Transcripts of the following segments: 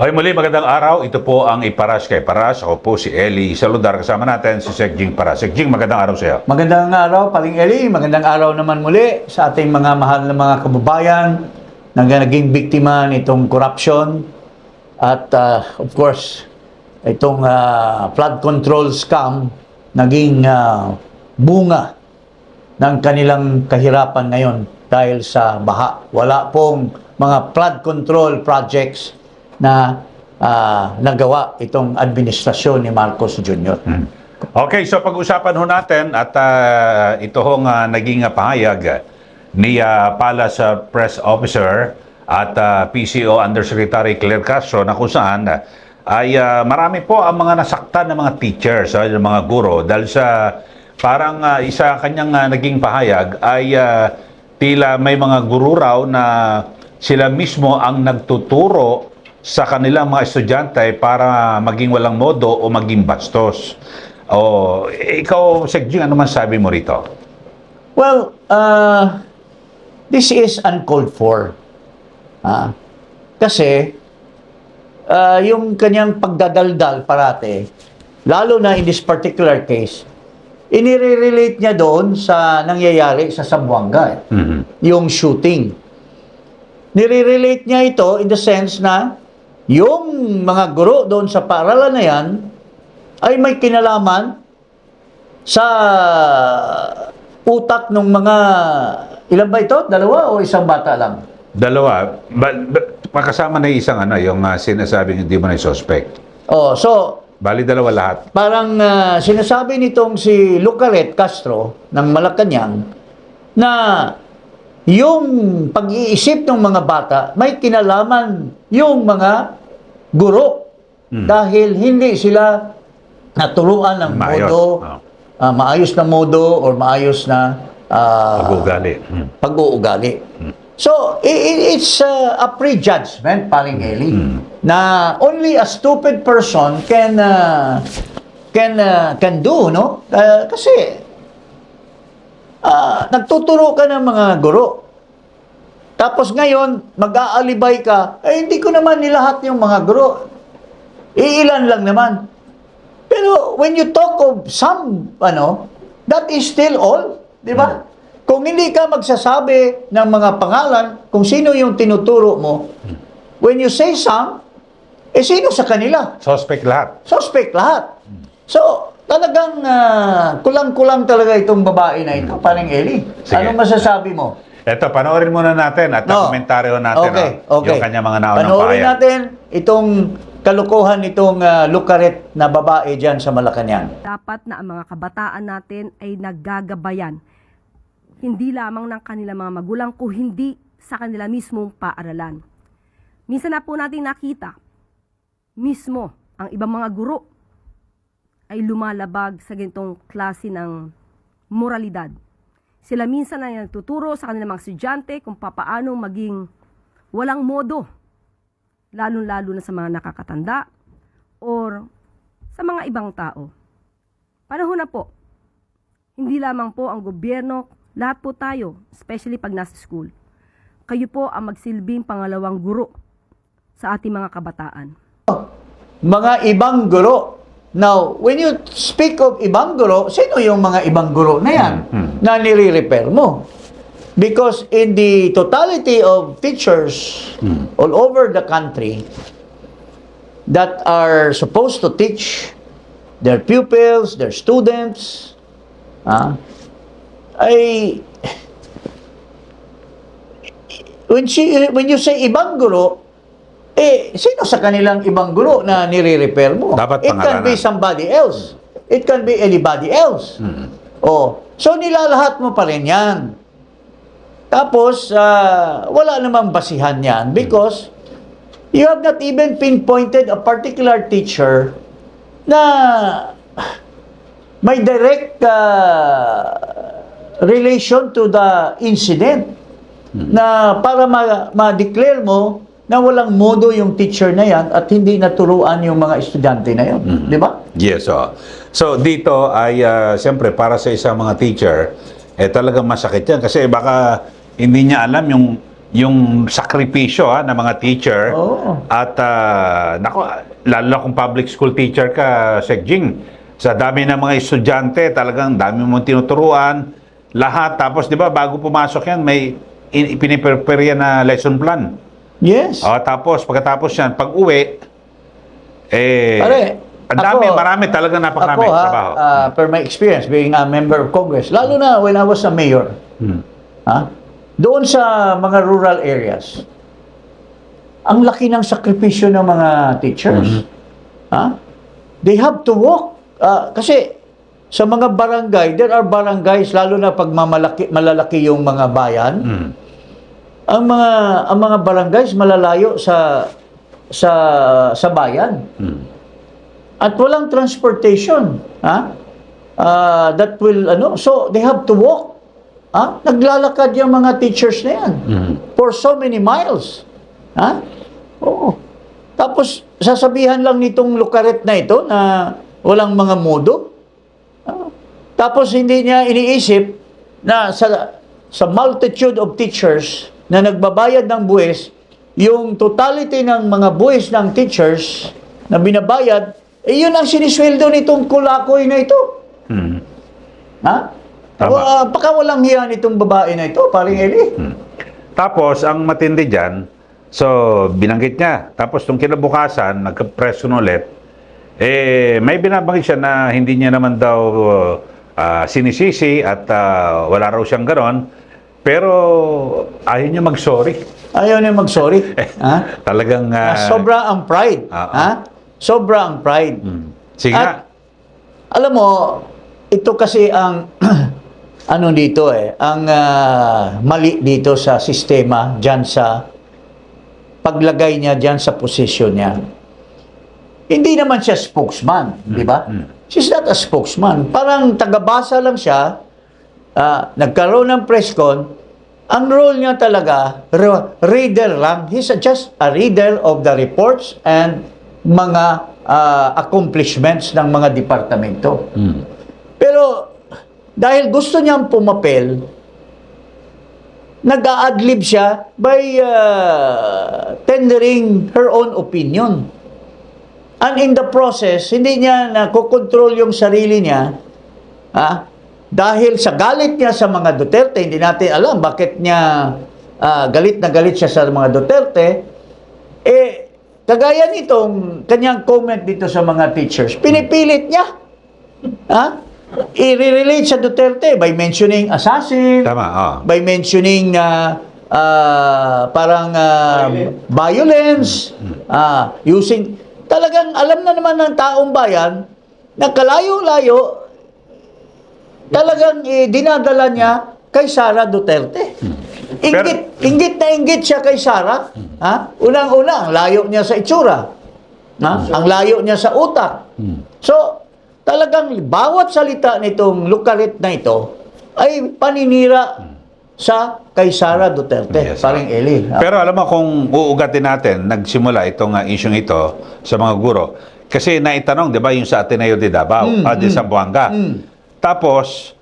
Hoy muli, magandang araw. Ito po ang Iparash kay Parash. Ako po si Eli Saludar. Kasama natin si Segjing Parash. Segjing, magandang araw sa iyo. Magandang araw, Paring Eli. Magandang araw naman muli sa ating mga mahal na mga kababayan na naging biktima nitong corruption at of course, itong flood control scam naging bunga ng kanilang kahirapan ngayon dahil sa baha. Wala pong mga flood control projects na nagawa itong administrasyon ni Marcos Jr. Okay, so pag-usapan ho natin at ito hong naging pahayag ni Palace Press Officer at PCO Undersecretary Claire Castro na kung saan ay marami po ang mga nasaktan ng mga teachers, ng mga guro dahil sa parang isa kanyang naging pahayag ay tila may mga guro raw na sila mismo ang nagtuturo sa kanilang mga estudyante para maging walang modo o maging bastos. O, ikaw, Segjing, ano man sabi mo rito? Well, this is uncalled for. Kasi, yung kanyang pagdadaldal parate, lalo na in this particular case, inire-relate niya doon sa nangyayari sa Zamboanga. Yung shooting. Nire-relate niya ito in the sense na yung mga guro doon sa paaralan na yan ay may kinalaman sa utak ng mga, ilan ba ito? Dalawa o isang bata lang? Dalawa. Makasama na isang yung sinasabing hindi mo na suspect. Oh, so, Bali, dalawa lahat. parang sinasabi nitong si Lucaret Castro ng Malacanang na yung pag-iisip ng mga bata may kinalaman yung mga guro dahil hindi sila naturuan ng modo, maayos na modo or maayos na pag-uugali. So, it's a prejudgment, Paring Eli, na only a stupid person can do, no? Kasi nagtuturo ka ng mga guro. Tapos ngayon, mag-aalibay ka, hindi ko naman nilahat yung mga guro. Iilan lang naman. Pero when you talk of some, that is still all, di ba? Kung hindi ka magsasabi ng mga pangalan, kung sino yung tinuturo mo, when you say some, sino sa kanila? Suspect lahat. Suspect lahat. So, talagang kulang-kulang talaga itong babae na ito, Paring Eli. Sige. Anong masasabi mo? Eto, panoorin muna natin at komentaryo natin yung kanya mga naunang Panoorin pahayag. natin itong kalukuhan nitong Lucaret na babae dyan sa Malacanang. Dapat na ang mga kabataan natin ay naggagabayan, hindi lamang ng kanilang mga magulang, kung hindi sa kanila mismong paaralan. Minsan na po natin nakita, mismo ang ibang mga guro ay lumalabag sa ganitong klase ng moralidad. Sila minsan ay nagtuturo sa kanilang mga estudyante kung papaano maging walang modo, lalong-lalo na sa mga nakakatanda or sa mga ibang tao. Panahon na po, hindi lamang po ang gobyerno, lahat po tayo, especially pag nasa school, kayo po ang magsilbing pangalawang guro sa ating mga kabataan. Mga ibang guro. Now, when you speak of ibang guro, sino yung mga ibang guro na yan na nire-repair mo? Because in the totality of teachers all over the country that are supposed to teach their pupils, their students, when you say ibang guro, sino sa kanilang ibang guro na nire-repair mo? Dapat It can be somebody else. It can be anybody else. So nilalahat mo pa rin yan. Tapos, wala namang basihan yan because you have not even pinpointed a particular teacher na may direct relation to the incident na para ma-declare mo na walang modo yung teacher na yan at hindi naturuan yung mga estudyante na yun. Di ba? Yes, so dito ay siyempre para sa isang mga teacher, talagang masakit yan kasi baka hindi niya alam yung yung sakripisyo ng mga teacher. Oo. At nako, lalo na kung public school teacher ka, Sec Jing, sa dami ng mga estudyante, talagang dami mong tinuturuan, lahat. Tapos, di ba, bago pumasok yan, may piniprepare yan na lesson plan. Yes. Tapos, pagkatapos yan, pag uwi, Pare, ang dami, ako- marami, talagang napakarami Ako trabaho. per my experience being a member of Congress, lalo na when I was a mayor, doon sa mga rural areas, ang laki ng sakripisyo ng mga teachers. They have to walk. Kasi sa mga barangay, there are barangays, lalo na pag malalaki yung mga bayan, ang mga barangays malalayo sa bayan. At walang transportation, that will so they have to walk. Naglalakad yung mga teachers na yan for so many miles. Oo. Tapos sasabihan lang nitong lukaret na ito na walang mga modo. Tapos hindi niya iniisip na sa multitude of teachers na nagbabayad ng buwis, yung totality ng mga buwis ng teachers na binabayad, yun ang sinisweldo nitong kulakoy na ito. Tama. Baka walang hiya nitong babae na ito, paring Eli. Tapos, ang matindi dyan, so, binanggit niya. Tapos, nung kinabukasan, nagka-press con ulit, may binabanggit siya na hindi niya naman daw sinisisi at wala raw siyang ganon. Pero, ayaw niya mag-sorry. Ayaw niya mag-sorry. Talagang... Sobra ang pride. Sobra ang pride. Sige nga. At, alam mo, ito kasi ang ang mali dito sa sistema diyan sa paglagay niya diyan sa posisyon niya. Hindi naman siya spokesman, di ba? She's not a spokesman. Parang tagabasa lang siya, nagkaroon ng press con, ang role niya talaga, reader lang. He's just a reader of the reports and mga accomplishments ng mga departamento. Pero dahil gusto niyang pumapel, nag-a-adlib siya by tendering her own opinion. And in the process, hindi niya nakokontrol yung sarili niya, dahil sa galit niya sa mga Duterte. Hindi natin alam bakit niya galit na galit siya sa mga Duterte. Kagaya nitong kanyang comment dito sa mga teachers, pinipilit niya i-relate sa Duterte by mentioning assassin, Tama, by mentioning parang violence, using, talagang alam na naman ng taong bayan na kalayo-layo, talagang dinadala niya kay Sara Duterte. Inggit na inggit siya kay Sara. Unang-una, ang layo niya sa itsura. Ang layo niya sa utak. So, talagang bawat salita nitong lukarit na ito ay paninira sa kay Sara Duterte. Yes, Paring Eli. Pero alam mo, kung uugatin natin, nagsimula itong isyong ito sa mga guro. Kasi naitanong, di ba, yung sa Ateneo de Davao, di Zamboanga. Tapos,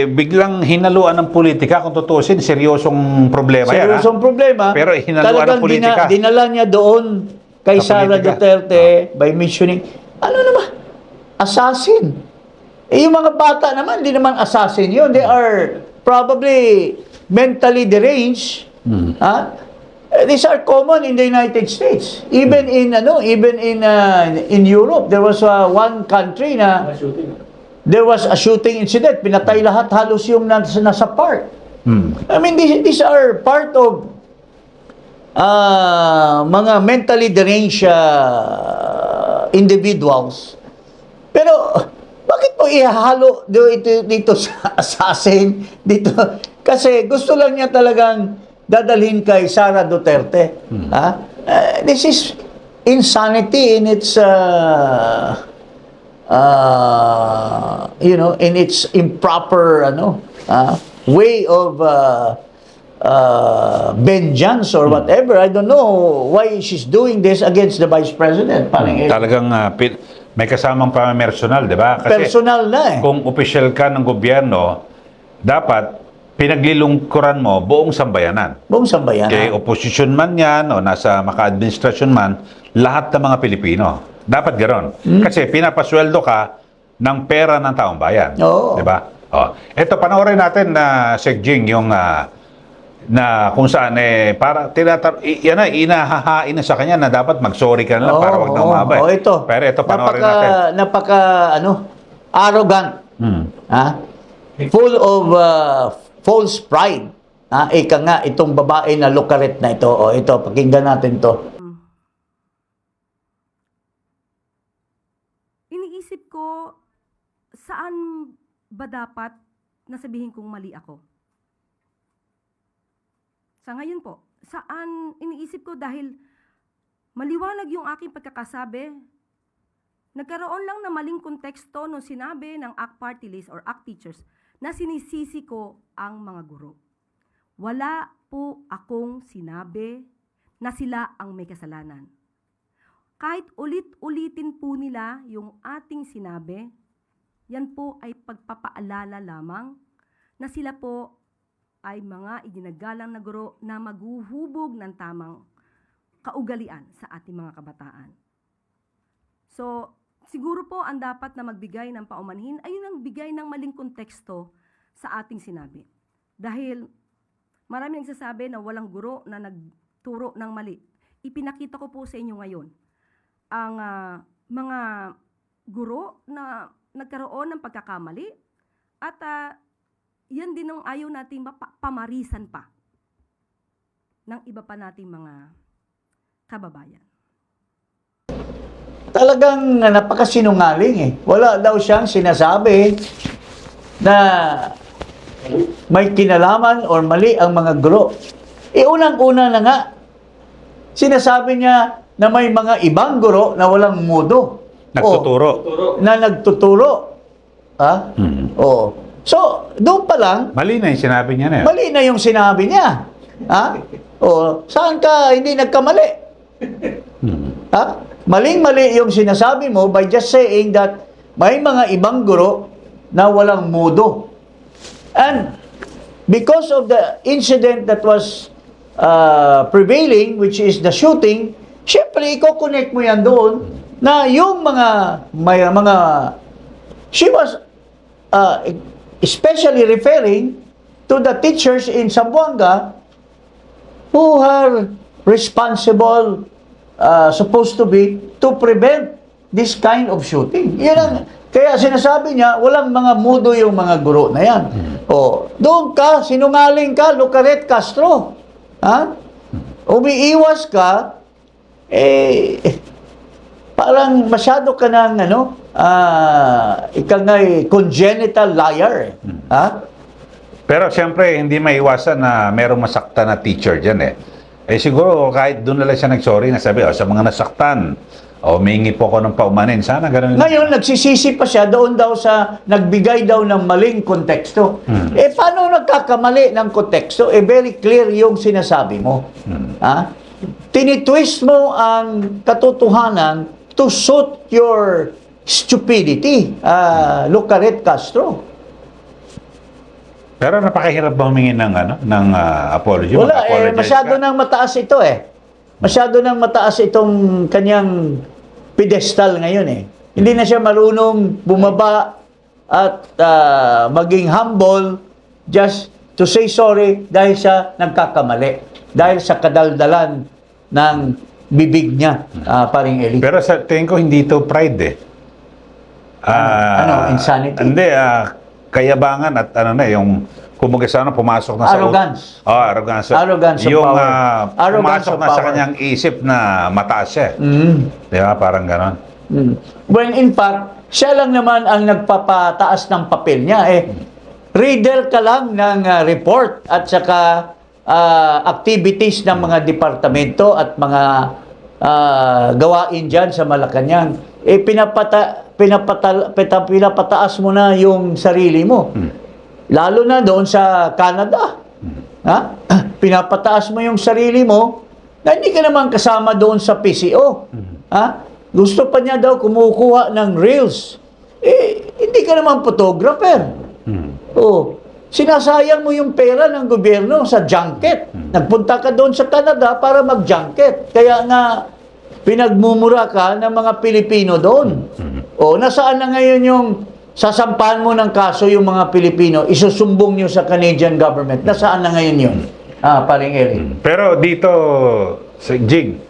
biglang hinaluan ng politika. Kung tutusin, seryosong problema yan. Seryosong problema. Pero hinaluan talagang ng politika. Dinala niya doon kay Sa Sara politika. Duterte by mentioning, ano naman, assassin. Yung mga bata naman, hindi naman assassin yun. They are probably mentally deranged. These are common in the United States. Even in Europe, there was one country na there was a shooting incident. Pinatay lahat halos yung nasa park. I mean, these are part of mga mentally deranged individuals. Pero bakit mo ihahalo dito sa assassin dito? Kasi gusto lang niya talagang dadalhin kay Sara Duterte. This is insanity in its in its improper way of vengeance or whatever. I don't know why she's doing this against the Vice President. Talagang may kasamang pamamersonal, di ba? Kasi Personal na eh. kung opisyal ka ng gobyerno, dapat pinaglilungkuran mo buong sambayanan. Buong sambayan. Kay oposisyon man yan o nasa maka-administrasyon man, lahat ng mga Pilipino. Dapat ganoon. Kasi pinapasweldo ka ng pera ng taong bayan. Oo. Di ba? Oh. Ito, panoorin natin na Sec Jing, yung na kung saan para inahahain na sa kanya na dapat mag-sorry ka na lang para wag na umabay. Ito. Pero ito, panoorin natin. Arrogant. Ha? Full of false pride. Ika nga, itong babae na lukaret na ito. Ito, pakinggan natin to. Iniisip ko, saan ba dapat nasabihin kong mali ako? Sa ngayon po, saan iniisip ko dahil maliwanag yung aking pagkakasabi, nagkaroon lang na maling konteksto nung sinabi ng ACT Party List or ACT Teachers na sinisisi ko ang mga guro. Wala po akong sinabi na sila ang may kasalanan. Kahit ulit-ulitin po nila yung ating sinabi, yan po ay pagpapaalala lamang na sila po ay mga iginagalang na guro na maghuhubog ng tamang kaugalian sa ating mga kabataan. So, siguro po ang dapat na magbigay ng paumanhin ay yun ang bigay ng maling konteksto sa ating sinabi. Dahil marami nagsasabi na walang guro na nagturo ng mali. Ipinakita ko po sa inyo ngayon ang mga guro na nagkaroon ng pagkakamali at yan din ang ayaw nating pamarisan pa ng iba pa nating mga kababayan. Talagang napakasinungaling Wala daw siyang sinasabi na may kinalaman or mali ang mga guro. Unang-una na nga, sinasabi niya na may mga ibang guro na walang mudo. Nagtuturo. Na nagtuturo. Ha? So, doon pa lang, Mali na yung sinabi niya na yun. mali na yung sinabi niya. Ha? Saan ka hindi nagkamali? Ha? Maling-mali yung sinasabi mo by just saying that may mga ibang guro na walang mudo. And because of the incident that was prevailing, which is the shooting, syempre, i-connect mo yan doon na yung she was especially referring to the teachers in Zamboanga who are responsible, supposed to be, to prevent this kind of shooting. Kaya sinasabi niya, walang mga mudo yung mga guro na yan. Doon ka, sinungaling ka, Lucaret Castro. Ha? Umiiwas ka, parang masyado ka ng ika nga'y congenital liar. Ha? Pero siyempre, hindi maiwasan na merong masaktan na teacher dyan siguro kahit doon na lang siya nag-sorry, nasabi, sa mga nasaktan, humingi po ako ng paumanin. Sana ganun lang. Ngayon, nagsisisi pa siya doon daw sa nagbigay daw ng maling konteksto. Paano nagkakamali ng konteksto? Very clear yung sinasabi mo. Ha? Tinitwist mo ang katotohanan to suit your stupidity, Lucaret Castro. Pero napakahirap ba humingi ng apology? Wala, Mag-apologize masyado ka? nang mataas ito Masyado nang mataas itong kanyang pedestal ngayon Hindi na siya marunong bumaba at maging humble just to say sorry dahil siya nagkakamali. Dahil sa kadaldalan ng bibig niya, paring Eli. Pero sa tingin ko, hindi ito pride Insanity? Hindi, kayabangan at yung kumbaga sana pumasok na Arrogance. Arrogance. Arrogance of yung power. Arrogance pumasok of na sa power. kanyang isip na mataas siya. Di ba? Parang ganon. When in fact, siya lang naman ang nagpapataas ng papel niya. Reader ka lang ng report at saka activities ng mga departamento at mga gawain dyan sa Malacanang. Pinapataas mo na yung sarili mo. Lalo na doon sa Canada. Ha? Pinapataas mo yung sarili mo na hindi ka naman kasama doon sa PCO. Ha? Gusto pa niya daw kumukuha ng reels. Hindi ka naman photographer. sinasayang mo yung pera ng gobyerno sa junket. Nagpunta ka doon sa Canada para mag-junket. Kaya nga, pinagmumura ka ng mga Pilipino doon. O, nasaan na ngayon yung sasampahan mo ng kaso yung mga Pilipino, isusumbong nyo sa Canadian government? Nasaan na ngayon yun? Paring Eric. Pero dito, sa Jing,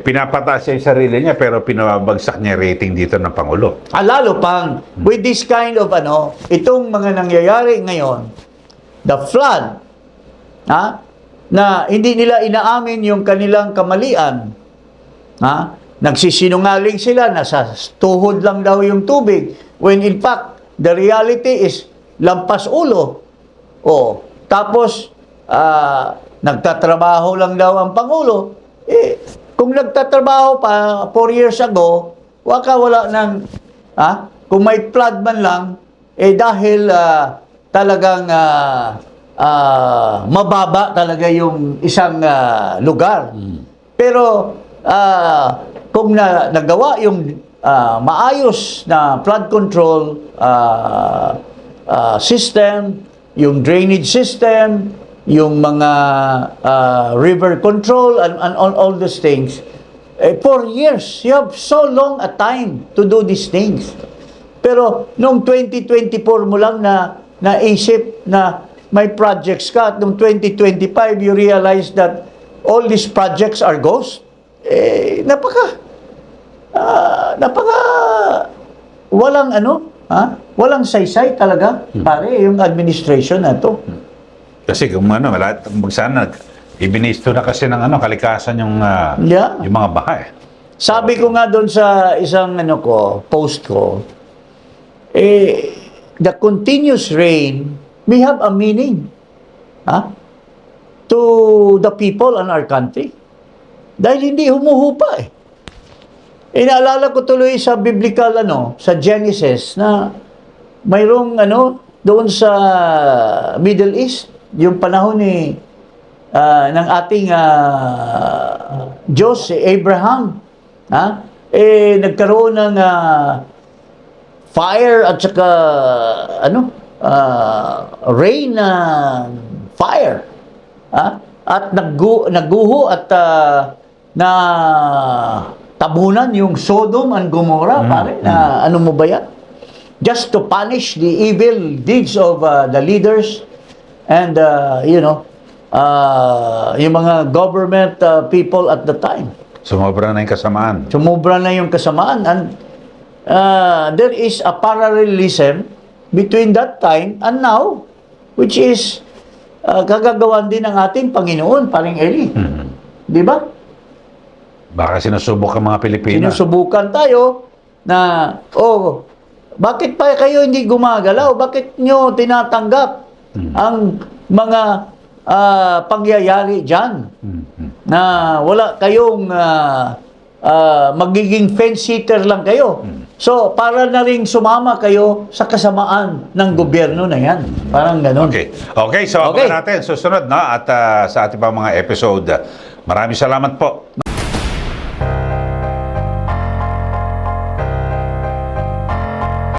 pinapataas niya yung sarili niya pero pinabagsak niya yung rating dito ng Pangulo. Lalo pang, with this kind of itong mga nangyayari ngayon, the flood, na hindi nila inaamin yung kanilang kamalian, nagsisinungaling sila, nasa tuhod lang daw yung tubig, when in fact, the reality is lampas ulo. Tapos, nagtatrabaho lang daw ang Pangulo. Kung nagtatrabaho pa 4 years ago, wala ng, kung may flood man lang, dahil talagang mababa talaga yung isang lugar. Pero kung nagawa yung maayos na flood control system, yung drainage system, yung mga river control and all those things, 4 years, you have so long a time to do these things. Pero noong 2024 mo lang naisip na may projects ka, at noong 2025 you realize that all these projects are ghost. Napaka walang walang saysay talaga, pare, yung administration na to. Kasi kung sana ibinisto na kasi ng kalikasan yung yung mga baha. Sabi ko nga doon sa isang post ko, the continuous rain may have a meaning to the people in our country. Dahil hindi humuhupa Inaalala ko tuloy sa biblical sa Genesis na mayroong doon sa Middle East, yung panahon ng ating Diyos, si Abraham, nagkaroon ng fire at saka rain fire, at nagguho at na tabunan yung Sodom and Gomorrah, pare, na ano mo ba yan? Just to punish the evil deeds of the leaders and yung mga government people at the time. Sumobra na yung kasamaan. Sumobra na yung kasamaan, and there is a parallelism between that time and now, which is kagagawan din ng ating Panginoon, paring Eli. Di ba? Baka sinusubok ang mga Pilipino. Sinusubukan tayo na, bakit pa kayo hindi gumagalaw? Bakit nyo tinatanggap ang mga pangyayari dyan? Na wala kayong magiging fence-sitter lang kayo. So, para na rin sumama kayo sa kasamaan ng gobyerno na yan. Parang ganun. Okay, so abangan natin susunod, at sa ating pang mga episode. Maraming salamat po.